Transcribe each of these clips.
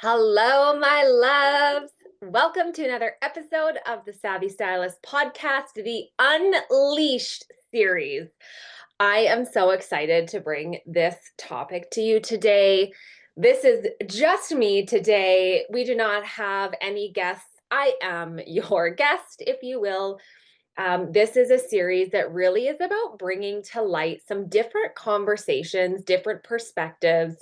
Hello, my loves. Welcome to another episode of the Savvy Stylist Podcast, the Unleashed series. I am so excited to bring this topic to you today. This is just me today. We do not have any guests. I am your guest, if you will. This is a series that really is about bringing to light some different conversations, different perspectives,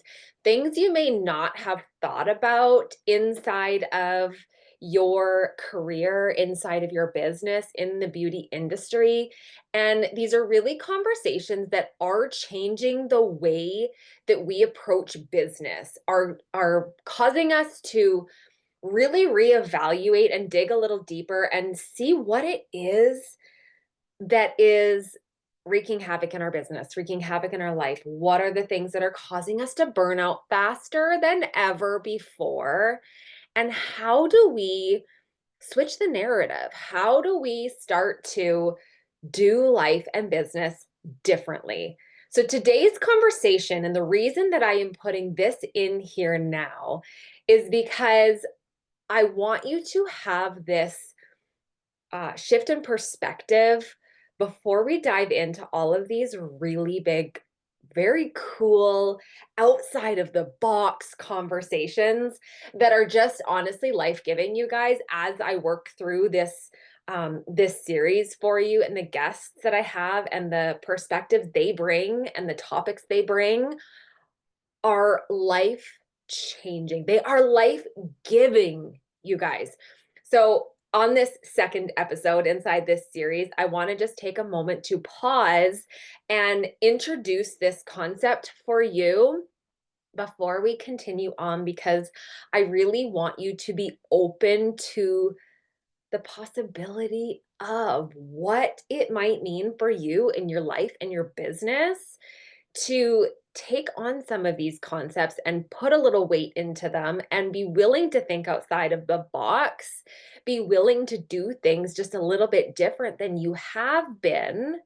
things you may not have thought about inside of your career, inside of your business in the beauty industry. And these are really conversations that are changing the way that we approach business, are causing us to really reevaluate and dig a little deeper and see what it is that is wreaking havoc in our business, wreaking havoc in our life. What are the things that are causing us to burn out faster than ever before? And how do we switch the narrative? How do we start to do life and business differently? So today's conversation, and the reason that I am putting this in here now, is because I want you to have this shift in perspective before we dive into all of these really big, very cool, outside of the box conversations that are just honestly life-giving, you guys, as I work through this series for you, and the guests that I have and the perspectives they bring and the topics they bring are life changing. They are life giving, you guys. So, on this second episode inside this series, I want to just take a moment to pause and introduce this concept for you before we continue on, because I really want you to be open to the possibility of what it might mean for you in your life and your business to take on some of these concepts and put a little weight into them and be willing to think outside of the box, be willing to do things just a little bit different than you have been.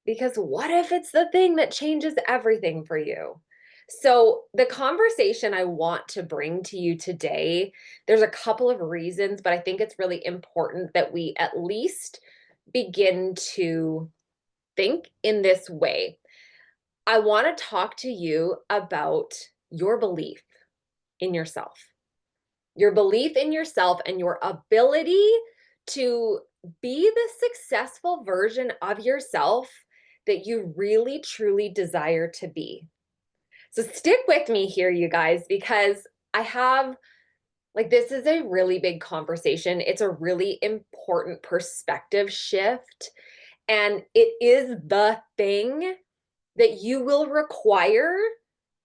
Because what if it's the thing that changes everything for you? So, the conversation I want to bring to you today, there's a couple of reasons, but I think it's really important that we at least begin to think in this way. I want to talk to you about your belief in yourself, your belief in yourself, and your ability to be the successful version of yourself that you really truly desire to be. So stick with me here, you guys, because I have this is a really big conversation. It's a really important perspective shift, and it is the thing that you will require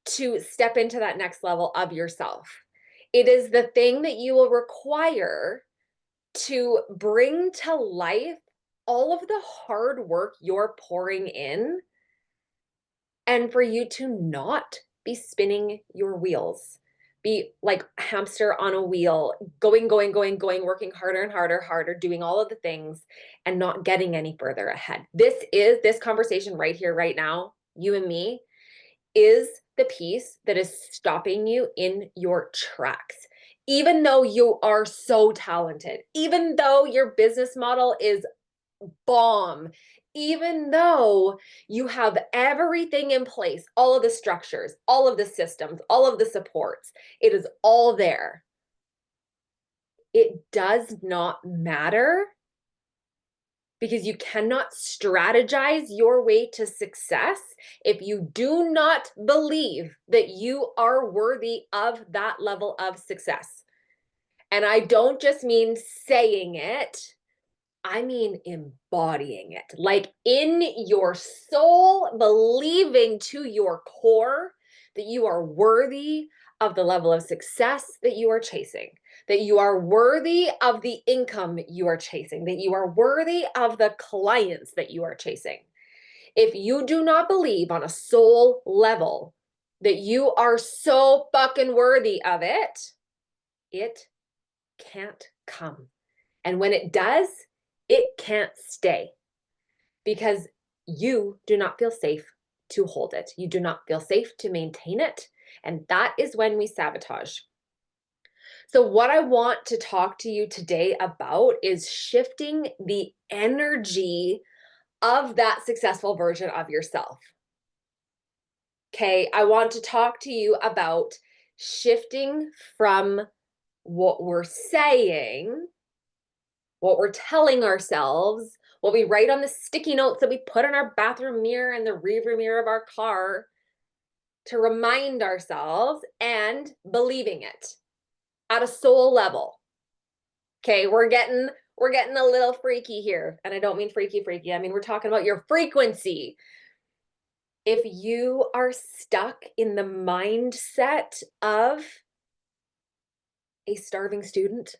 to step into that next level of yourself. It is the thing that you will require to bring to life all of the hard work you're pouring in, and for you to not be spinning your wheels, be like a hamster on a wheel, going, working harder and harder, doing all of the things and not getting any further ahead. This conversation right here, right now, you and me, is the piece that is stopping you in your tracks. Even though you are so talented, even though your business model is bomb, even though you have everything in place, all of the structures, all of the systems, all of the supports, it is all there. It does not matter, because you cannot strategize your way to success if you do not believe that you are worthy of that level of success. And I don't just mean saying it, I mean embodying it, like in your soul, believing to your core that you are worthy of the level of success that you are chasing, that you are worthy of the income you are chasing, that you are worthy of the clients that you are chasing. If you do not believe on a soul level that you are so fucking worthy of it, it can't come. And when it does, it can't stay, because you do not feel safe to hold it. You do not feel safe to maintain it. And that is when we sabotage. So what I want to talk to you today about is shifting the energy of that successful version of yourself. Okay, I want to talk to you about shifting from what we're saying, what we're telling ourselves, what we write on the sticky notes that we put on our bathroom mirror and the rearview mirror of our car to remind ourselves, and believing it at a soul level. Okay, we're getting a little freaky here. And I don't mean freaky. I mean, we're talking about your frequency. If you are stuck in the mindset of a starving student,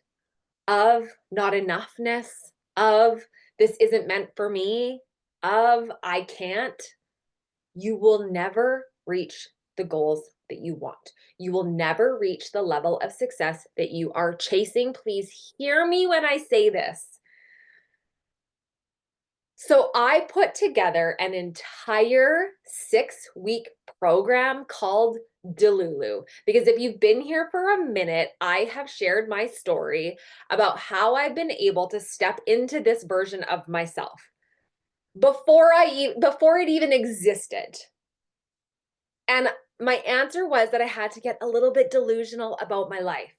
of not enoughness, of this isn't meant for me, of I can't, you will never reach the goals that you want. You will never reach the level of success that you are chasing. Please hear me when I say this. So I put together an entire 6-week program called Delulu, because if you've been here for a minute, I have shared my story about how I've been able to step into this version of myself before it even existed. And my answer was that I had to get a little bit delusional about my life.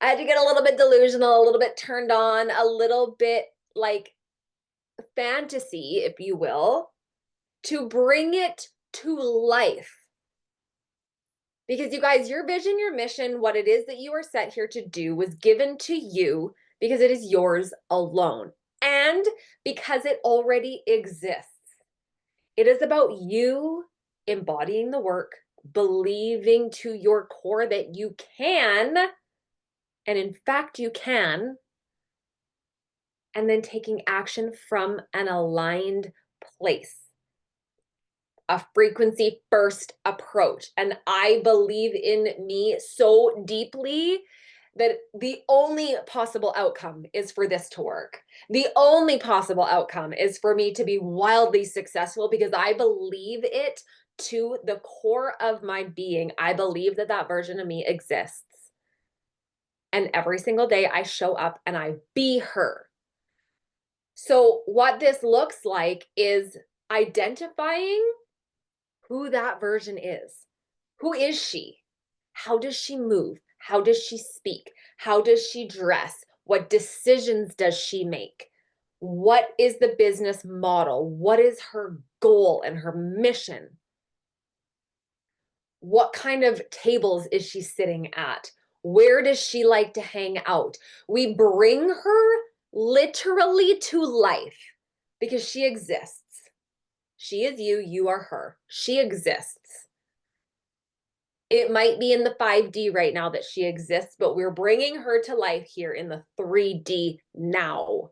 I had to get a little bit delusional, a little bit turned on, a little bit like fantasy, if you will, to bring it to life. Because you guys, your vision, your mission, what it is that you are set here to do was given to you because it is yours alone and because it already exists. It is about you embodying the work, believing to your core that you can, and in fact you can, and then taking action from an aligned place. A frequency first approach. And I believe in me so deeply that the only possible outcome is for this to work. The only possible outcome is for me to be wildly successful because I believe it to the core of my being. I believe that that version of me exists. And every single day I show up and I be her. So what this looks like is identifying who that version is. Who is she? How does she move? How does she speak? How does she dress? What decisions does she make? What is the business model? What is her goal and her mission? What kind of tables is she sitting at? Where does she like to hang out? We bring her literally to life because she exists. She is you, you are her. She exists. It might be in the 5D right now that she exists, but we're bringing her to life here in the 3D now.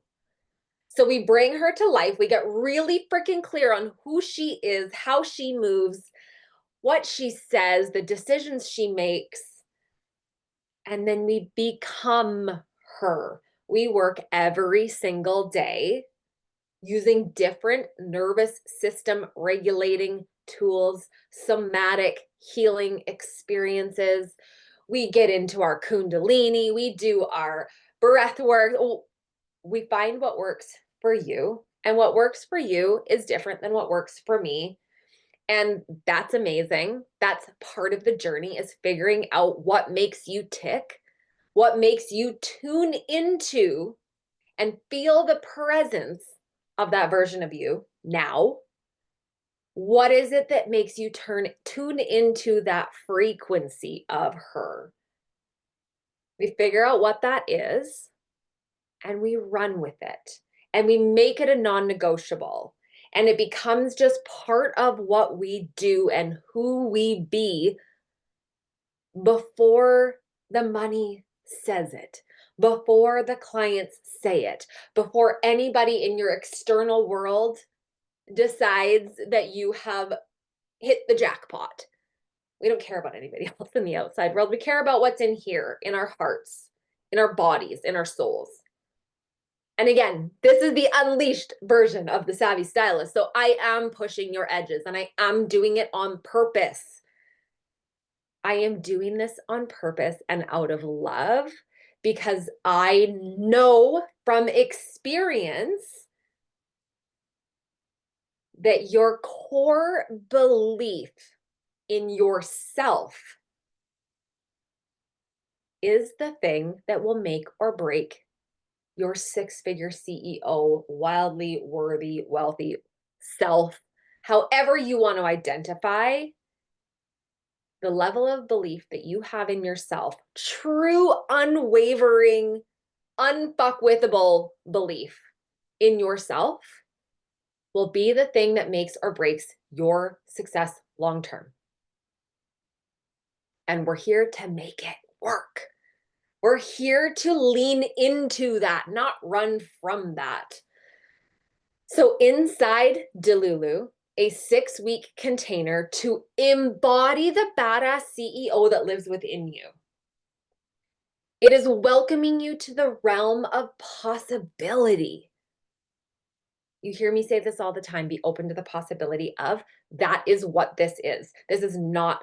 So we bring her to life. We get really freaking clear on who she is, how she moves, what she says, the decisions she makes, and then we become her. We work every single day using different nervous system regulating tools, somatic healing experiences. We get into our Kundalini, we do our breath work. We find what works for you, and what works for you is different than what works for me. And that's amazing. That's part of the journey, is figuring out what makes you tick, what makes you tune into and feel the presence of that version of you now. What is it that makes you tune into that frequency of her? We figure out what that is and we run with it and we make it a non-negotiable, and it becomes just part of what we do and who we be before the money says it, before the clients say it, before anybody in your external world decides that you have hit the jackpot. We don't care about anybody else in the outside world. We care about what's in here, in our hearts, in our bodies, in our souls. And again, this is the unleashed version of the Savvy Stylist. So I am pushing your edges and I am doing it on purpose. I am doing this on purpose and out of love because I know from experience that your core belief in yourself is the thing that will make or break your six-figure CEO, wildly worthy, wealthy self, however you want to identify the level of belief that you have in yourself, true, unwavering, unfuckwithable belief in yourself will be the thing that makes or breaks your success long term. And we're here to make it work. We're here to lean into that, not run from that. So inside Delulu, a 6-week container to embody the badass CEO that lives within you. It is welcoming you to the realm of possibility. You hear me say this all the time, be open to the possibility of. That is what this is. This is not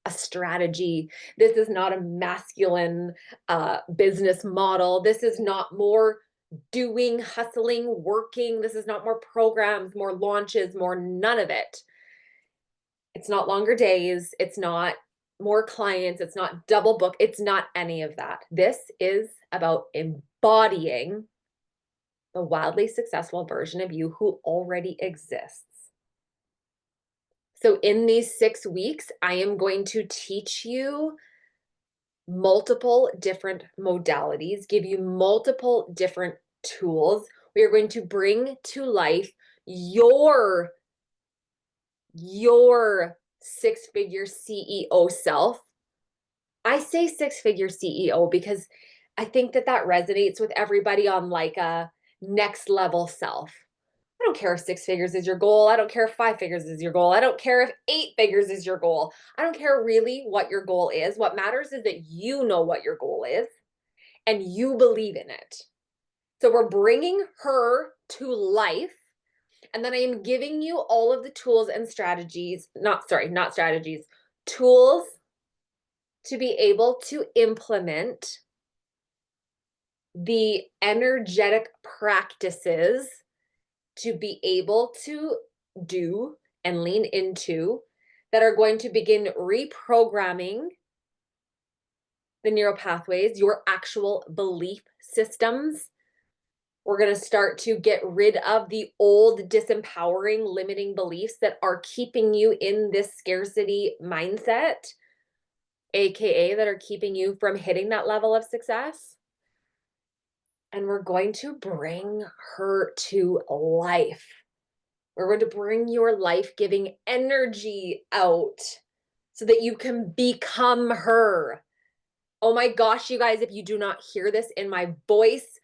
a strategy. This is not a masculine business model. This is not more doing, hustling, working. This is not more programs, more launches, more none of it. It's not longer days. It's not more clients. It's not double book. It's not any of that. This is about embodying the wildly successful version of you who already exists. So in these 6 weeks, I am going to teach you multiple different modalities, give you multiple different tools. We are going to bring to life your six-figure CEO self. I say six-figure CEO because I think that resonates with everybody on like a next level self. I don't care if 6 figures is your goal. I don't care if 5 figures is your goal. I don't care if 8 figures is your goal. I don't care really what your goal is. What matters is that you know what your goal is and you believe in it. So we're bringing her to life. And then I am giving you all of the tools and strategies, not strategies, tools to be able to implement the energetic practices to be able to do and lean into that are going to begin reprogramming the neural pathways, your actual belief systems. We're going to start to get rid of the old disempowering limiting beliefs that are keeping you in this scarcity mindset, aka that are keeping you from hitting that level of success. And we're going to bring her to life. We're going to bring your life-giving energy out so that you can become her. Oh my gosh, you guys, if you do not hear this in my voice,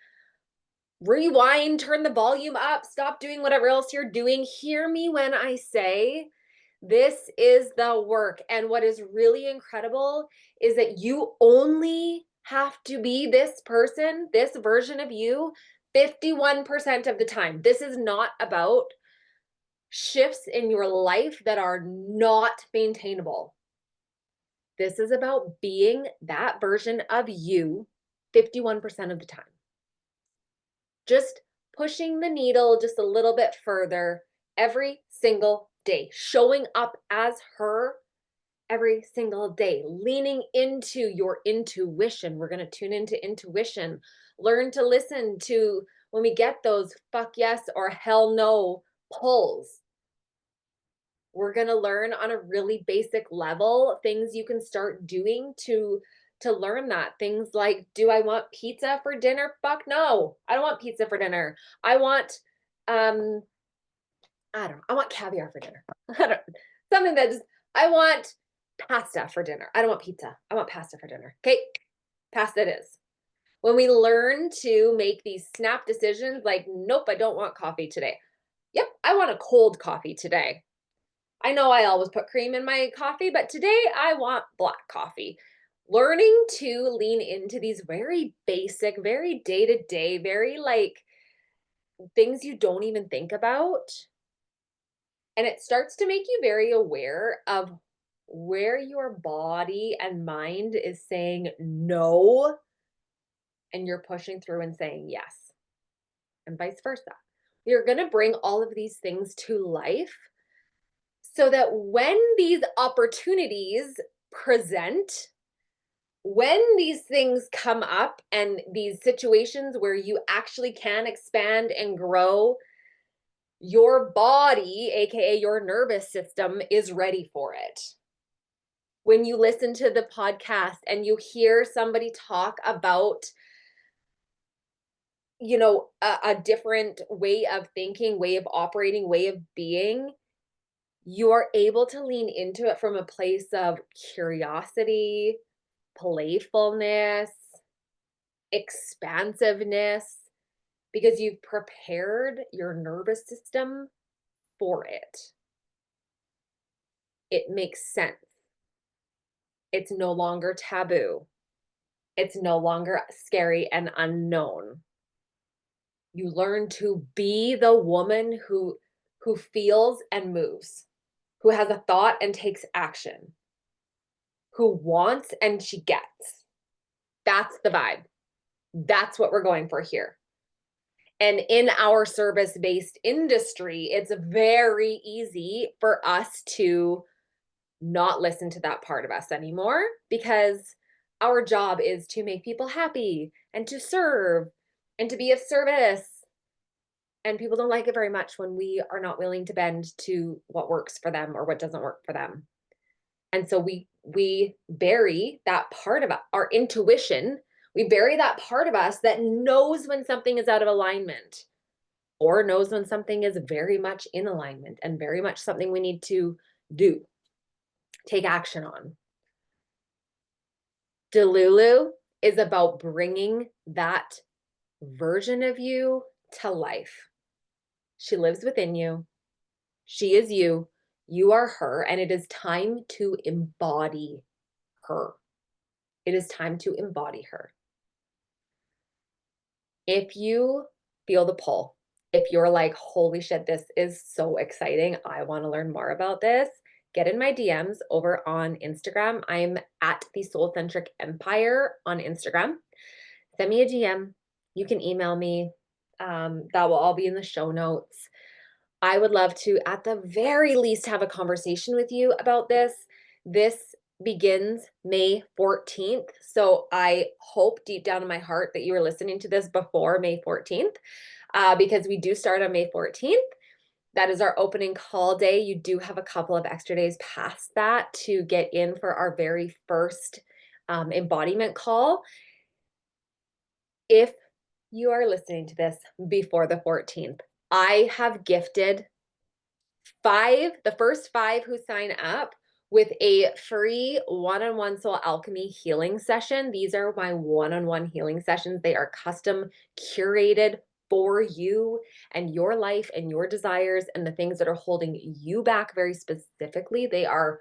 rewind, turn the volume up, stop doing whatever else you're doing. Hear me when I say this is the work. And what is really incredible is that you only have to be this person, this version of you, 51% of the time. This is not about shifts in your life that are not maintainable. This is about being that version of you 51% of the time. Just pushing the needle just a little bit further every single day, showing up as her every single day, leaning into your intuition. We're going to tune into intuition, learn to listen to when we get those fuck yes or hell no pulls. We're going to learn on a really basic level things you can start doing to learn that. Things like, do I want pizza for dinner? Fuck no. I don't want pizza for dinner. I want I want caviar for dinner. Something that just, I want pasta for dinner. I don't want pizza. I want pasta for dinner. Okay, pasta it is. When we learn to make these snap decisions like, nope, I don't want coffee today. Yep, I want a cold coffee today. I know I always put cream in my coffee, but today I want black coffee. Learning to lean into these very basic, very day-to-day, very like things you don't even think about. And it starts to make you very aware of where your body and mind is saying no, and you're pushing through and saying yes, and vice versa. You're going to bring all of these things to life so that when these opportunities present, when these things come up and these situations where you actually can expand and grow, your body, aka your nervous system, is ready for it. When you listen to the podcast and you hear somebody talk about, a different way of thinking, way of operating, way of being, you are able to lean into it from a place of curiosity, playfulness, expansiveness, because you've prepared your nervous system for it. It makes sense. It's no longer taboo. It's no longer scary and unknown. You learn to be the woman who feels and moves, who has a thought and takes action, who wants and she gets. That's the vibe. That's what we're going for here. And in our service-based industry, it's very easy for us to not listen to that part of us anymore, because our job is to make people happy and to serve and to be of service. And people don't like it very much when we are not willing to bend to what works for them or what doesn't work for them. And so we bury that part of our intuition. We bury that part of us that knows when something is out of alignment, or knows when something is very much in alignment and very much something we need to do, take action on. Delulu is about bringing that version of you to life. She lives within you. She is you. You are her, and it is time to embody her. It is time to embody her. If you feel the pull, if you're like, holy shit, this is so exciting, I want to learn more about this, get in my DMs over on Instagram. I'm at the Soul Centric Empire on Instagram. Send me a DM. You can email me. That will all be in the show notes. I would love to, at the very least, have a conversation with you about this. This begins May 14th. So I hope deep down in my heart that you are listening to this before May 14th, because we do start on May 14th. That is our opening call day. You do have a couple of extra days past that to get in for our very first embodiment call. If you are listening to this before the 14th, I have gifted the first 5 who sign up with a free one-on-one soul alchemy healing session. These are my one-on-one healing sessions. They are custom curated for you and your life and your desires and the things that are holding you back very specifically. They are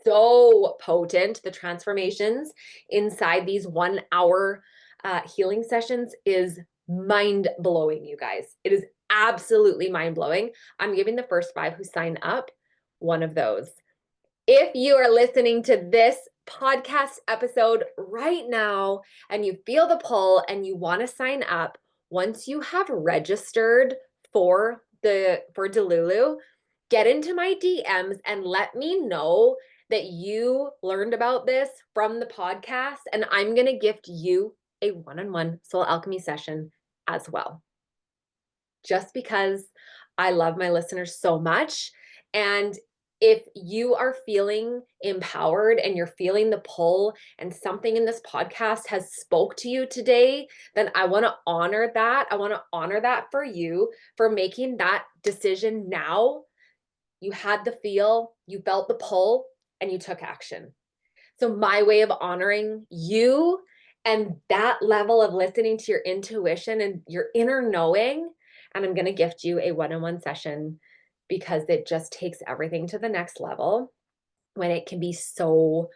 so potent. The transformations inside these 1-hour healing sessions is mind-blowing, you guys. It is absolutely mind-blowing. I'm giving the first 5 who sign up one of those. If you are listening to this podcast episode right now and you feel the pull and you want to sign up, once you have registered for Delulu, get into my DMs and let me know that you learned about this from the podcast, and I'm going to gift you a one-on-one soul alchemy session as well. Just because I love my listeners so much. And if you are feeling empowered and you're feeling the pull and something in this podcast has spoke to you today, then I want to honor that. I want to honor that for you, for making that decision now. You had the feel, you felt the pull, and you took action. So my way of honoring you and that level of listening to your intuition and your inner knowing, and I'm going to gift you a one-on-one session, because it just takes everything to the next level when it can be so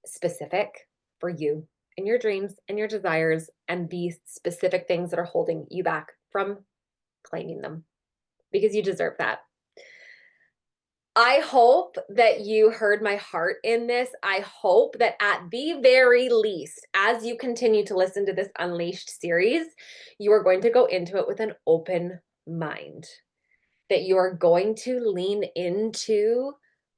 specific for you and your dreams and your desires and the specific things that are holding you back from claiming them, because you deserve that. I hope that you heard my heart in this. I hope that at the very least, as you continue to listen to this Unleashed series, you are going to go into it with an open mind, that you are going to lean into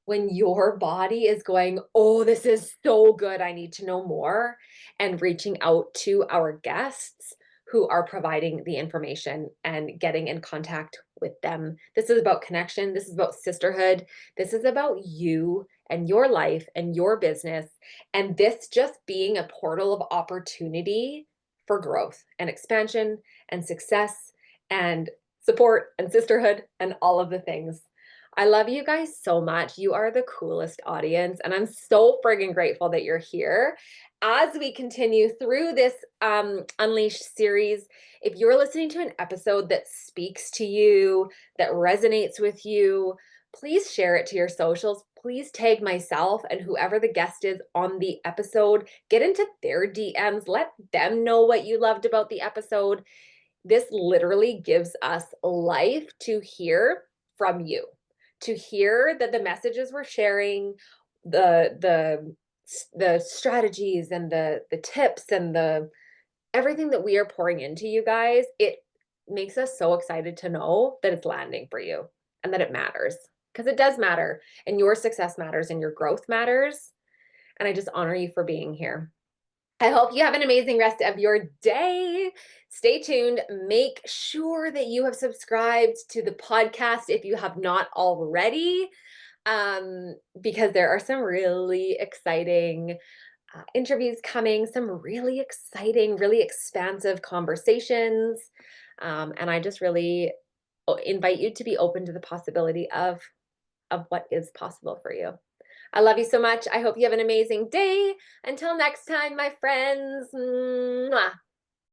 when your body is going, oh, this is so good, I need to know more, and reaching out to our guests who are providing the information and getting in contact with them. This is about connection. This is about sisterhood. This is about you and your life and your business. And this just being a portal of opportunity for growth and expansion and success and support and sisterhood and all of the things. I love you guys so much. You are the coolest audience, and I'm so friggin' grateful that you're here. As we continue through this Unleashed series, if you're listening to an episode that speaks to you, that resonates with you, please share it to your socials. Please tag myself and whoever the guest is on the episode. Get into their DMs. Let them know what you loved about the episode. This literally gives us life to hear from you, to hear that the messages we're sharing, the strategies and the tips and the everything that we are pouring into you guys. It makes us so excited to know that it's landing for you and that it matters, because it does matter, and your success matters and your growth matters. And I just honor you for being here. I hope you have an amazing rest of your day. Stay tuned. Make sure that you have subscribed to the podcast if you have not already, because there are some really exciting interviews coming, some really exciting, really expansive conversations. And I just really invite you to be open to the possibility of what is possible for you. I love you so much. I hope you have an amazing day. Until next time, my friends. Mwah.